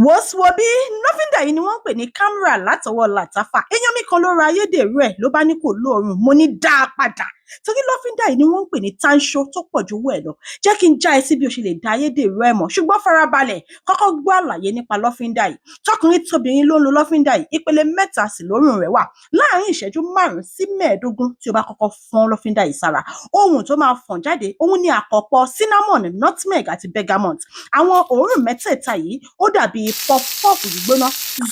Wọ́sowọ́bí lọ́fíńdà yìí ni wọ́n ń pè ní Khamrah látọwọ́ Lattafa. Èèyàn mi kan ló ra ayédèrú ẹ̀ ló bá ní kò lóòórùn. Mo ní dá a padà. Torí lọ́fíńdà yìí ni wọ́n ń pè ní tanṣó tó pọ̀ ju owó ẹ̀ lọ. Jẹ́ kí n já ẹ sí bí o ṣe lè dá ayédèrú ẹ̀ mọ̀. Ṣùgbọ́n farabalẹ̀ kọ́kọ́ gbọ́ àlàyé nípa lọ́fíńdà yìí. Tọkùnrin tóbìnrin ló ń lo lọ́fíńdà yìí. Ìpele 3 sì lóòórùn rẹ̀ wà. Láàárín ìṣẹ́jú 5 sí 15 tí o bá kọ́kọ́ fọ́n lọ́fíńdà yìí sára. Ohun tó máa fọ̀n jáde, òun ni àkọ́pọ̀ cinnamon, nutmeg àti bergamot. Àwọn òórùn mẹ́tẹ̀ẹ̀ta yìí ó dàbí puff-puff gbígbóná,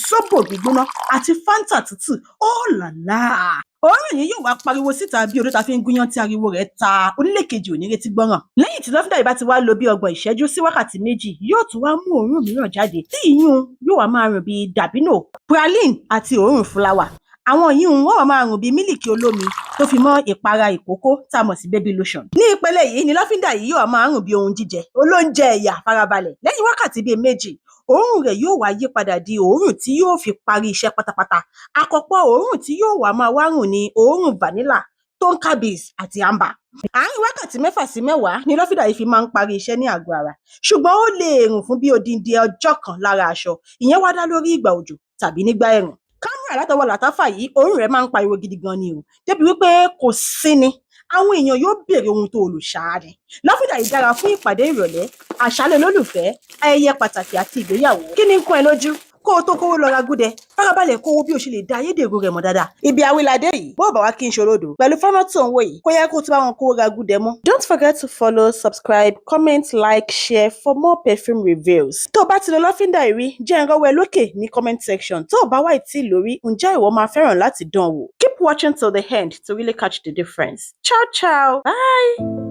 zobo gbígbóná àti Fanta tútù. Oh là là! Òórùn yìí yóò wá pariwo síta bí odó ta fi ń gúnyán tí ariwo rẹ̀ ta onílé kejì ò ní retí gbọ́ràn. Lẹ́yìn tí lọ́fíńdà yìí bá ti wá lò bí 30 ìṣẹ́jú sí wákàtí 2, yóò tún wá mú òórùn mìíràn jáde tí ìyún yóò wá máa rùn bí dàbínò, praline àti òórùn fúláwà. Àwọn yìí wọ́n wá máa rùn bí mílìkì olómi tó fi mọ́ ìpara ìkókó tá a mọ̀ sí baby lotion. Ní ìpele yìí ni lọ́fíńdà yìí yóò máa rùn bí ohun jíjẹ olóúnjẹ ẹ̀yà farabalẹ̀. Lẹ́yìn wákàtí bíi 2, òórùn rẹ̀ yóò wá yí padà di òórùn tí yóò fi parí iṣẹ́ pátápátá. Àkọ́pọ̀ òórùn tí yóò wá máa wá rùn ní òórùn vanilla, tonka beans àti amber. Àárín wákàtí 6 sí 10 ni lọ́fíńdà yìí fi máa ń parí iṣẹ́ ní àgọ́ ara. Ṣùgbọ́n ó lè rùn fún bí odindi ọjọ́ kan lára aṣọ. Ìyẹn wá dá lórí ìgbà òjò tàbí nígbà ẹ̀rùn. Khamrah látọwọ́ Lattafa yìí òórùn rẹ̀ máa ń pariwo gidi gan ni o. Débi wípé kò sí ni. Àwọn èèyàn yóò béèrè ohun tó lò ṣáá ni. Lọ́fíńdà yìí dára fún ìpàdé ìrọ̀lẹ́, àṣálẹ́ olólùfẹ́, ayẹyẹ pàtàkì àti ìgbéyàwó. Kí ni ń kún ẹ lójú? Kó o tó kówó lọ ra gúdẹ, farabalẹ̀ kó wo bí o ṣe lè dá ayédèrú rẹ̀ mọ̀ dáadáa. Ibi awíladé yìí, bó bá wá kí n ṣolódò. Pẹ̀lú fọ́nrán tó ń wò yìí, kó yẹ kó o tún bá wọn kówó ra gúdẹ mọ́. Don't forget to follow, subscribe, comment, like, share for more perfume reviews. Tó o bá ti lo lọ́fíńdà yìí rí, jẹ́ n rọ́wọ́ ẹ lókè ní comment section. Tó o bá wá ìtì lórí, ǹjẹ́ ìwọ máa fẹ́ràn láti dán wò? Keep watching till the end to really catch the difference. Ciao, ciao. Bye.